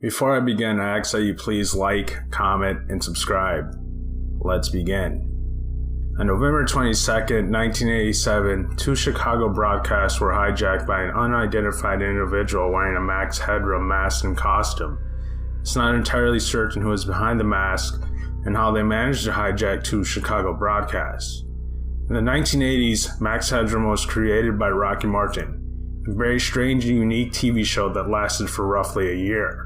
Before I begin, I ask that you please like, comment, and subscribe. Let's begin. On November 22nd, 1987, two Chicago broadcasts were hijacked by an unidentified individual wearing a Max Headroom mask and costume. It's not entirely certain who is behind the mask and how they managed to hijack two Chicago broadcasts. In the 1980s, Max Headroom was created by Rocky Martin, a very strange and unique TV show that lasted for roughly a year.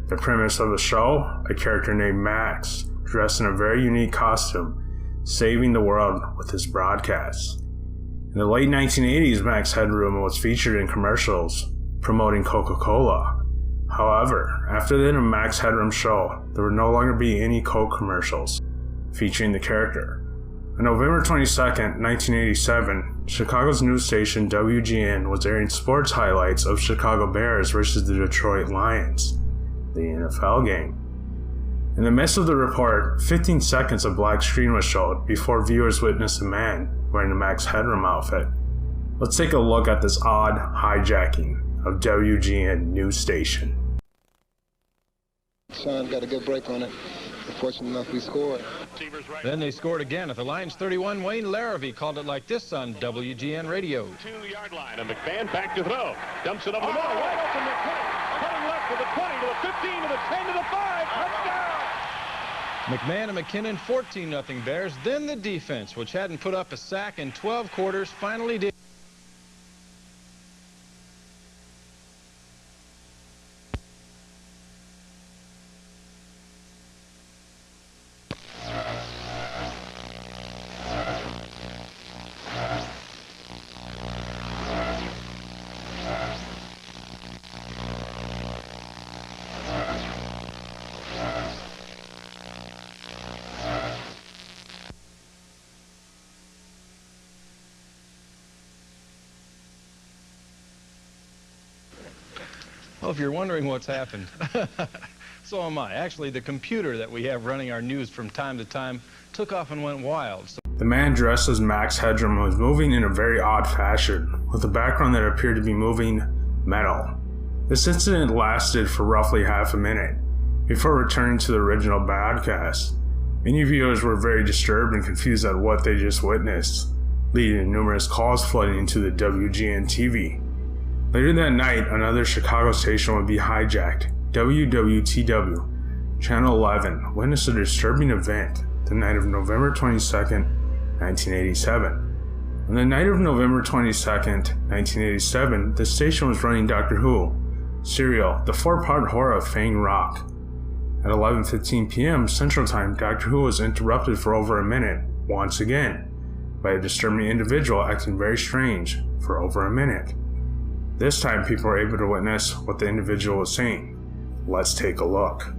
The premise of the show, a character named Max, dressed in a very unique costume, saving the world with his broadcasts. In the late 1980s, Max Headroom was featured in commercials promoting Coca-Cola. However, after the end of Max Headroom show, there would no longer be any Coke commercials featuring the character. On November 22nd, 1987, Chicago's news station WGN was airing sports highlights of Chicago Bears versus the Detroit Lions, the NFL game. In the midst of the report, 15 seconds of black screen was showed before viewers witnessed a man wearing a Max Headroom outfit. Let's take a look at this odd hijacking of WGN news station. Sean got a good break on it. Fortunate enough, we scored. Then they scored again at the Lions 31. Wayne Larrabee called it like this on WGN radio. 2-yard line, and McMahon back to throw. Dumps it over the middle. Wide open McMahon. Cutting left to the 20, to the 15, to the 10, to the 5. Touchdown! McMahon and McKinnon, 14-0 Bears. Then the defense, which hadn't put up a sack in 12 quarters, finally did. Well, if you're wondering what's happened, so am I. Actually, the computer that we have running our news from time to time took off and went wild. The man dressed as Max Headroom was moving in a very odd fashion, with a background that appeared to be moving metal. This incident lasted for roughly half a minute, before returning to the original broadcast. Many viewers were very disturbed and confused at what they just witnessed, leading to numerous calls flooding into the WGN TV. Later that night, another Chicago station would be hijacked. WWTW, Channel 11, witnessed a disturbing event the night of November 22nd, 1987. On the night of November 22nd, 1987, the station was running Doctor Who, serial, the 4-part horror of Fang Rock. At 11:15 p.m. Central Time, Doctor Who was interrupted for over a minute, once again, by a disturbing individual acting very strange for over a minute. This time, people were able to witness what the individual was saying. Let's take a look.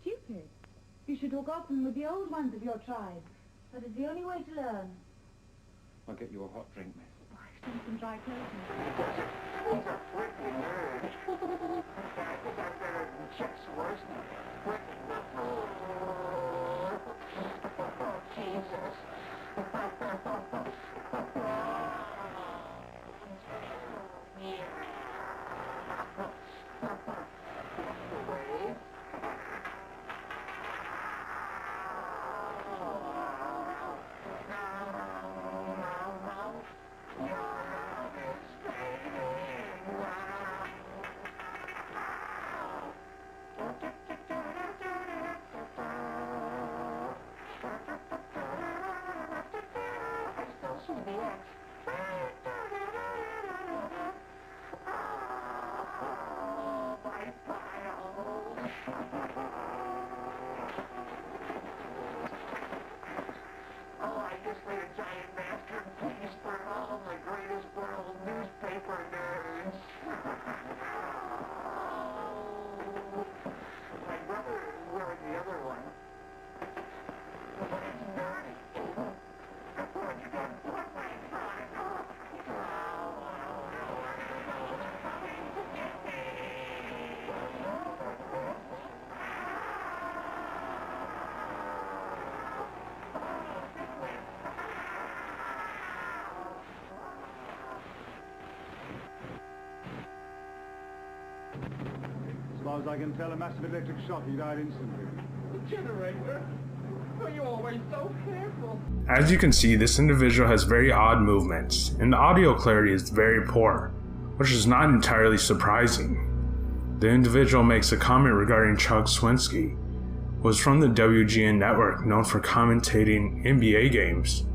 Stupid. You should talk often with the old ones of your tribe. That is the only way to learn. I'll get you a hot drink, miss. Why, some dry clothing. far as I can tell, a massive electric shock. He died instantly. The generator? Oh, you're always so careful. As you can see, this individual has very odd movements, and the audio clarity is very poor, which is not entirely surprising. The individual makes a comment regarding Chuck Swinski, who is from the WGN network known for commentating NBA games.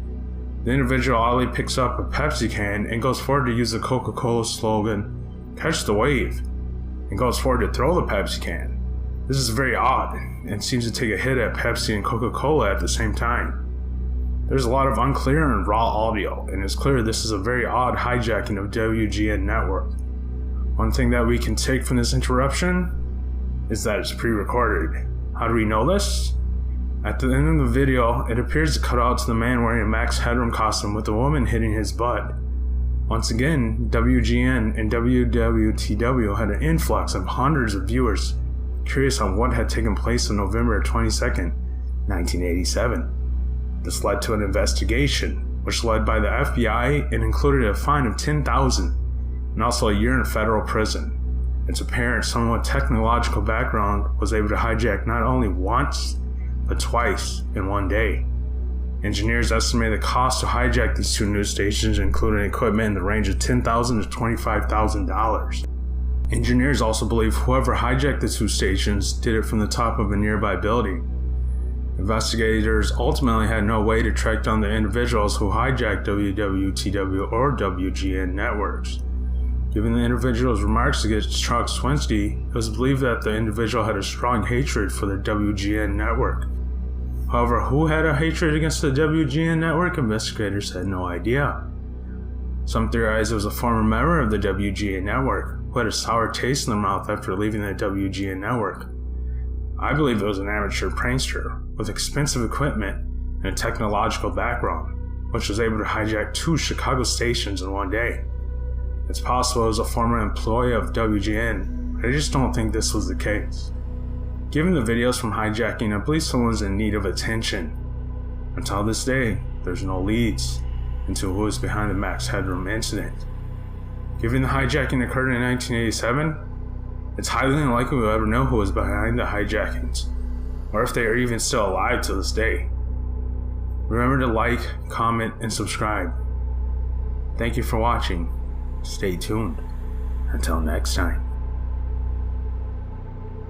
The individual oddly picks up a Pepsi can and goes forward to use the Coca-Cola slogan, "Catch the wave," and goes forward to throw the Pepsi can. This is very odd, and seems to take a hit at Pepsi and Coca-Cola at the same time. There's a lot of unclear and raw audio, and it's clear this is a very odd hijacking of WGN network. One thing that we can take from this interruption is that it's pre-recorded. How do we know this? At the end of the video, it appears to cut out to the man wearing a Max Headroom costume with the woman hitting his butt. Once again, WGN and WWTW had an influx of hundreds of viewers curious on what had taken place on November 22nd, 1987. This led to an investigation, which led by the FBI and included a fine of $10,000 and also a year in federal prison. Its apparent, somewhat technological background was able to hijack not only once, but twice in one day. Engineers estimate the cost to hijack these two news stations, including equipment in the range of $10,000 to $25,000. Engineers also believe whoever hijacked the two stations did it from the top of a nearby building. Investigators ultimately had no way to track down the individuals who hijacked WWTW or WGN networks. Given the individual's remarks against Chuck Swinski, it was believed that the individual had a strong hatred for the WGN network. However, who had a hatred against the WGN network? Investigators had no idea. Some theorize it was a former member of the WGN network who had a sour taste in their mouth after leaving the WGN network. I believe it was an amateur prankster with expensive equipment and a technological background, which was able to hijack two Chicago stations in one day. It's possible it was a former employee of WGN, but I just don't think this was the case. Given the videos from hijacking, I believe someone's in need of attention. Until this day, there's no leads into who is behind the Max Headroom incident. Given the hijacking occurred in 1987, it's highly unlikely we'll ever know who was behind the hijackings, or if they are even still alive to this day. Remember to like, comment, and subscribe. Thank you for watching. Stay tuned. Until next time.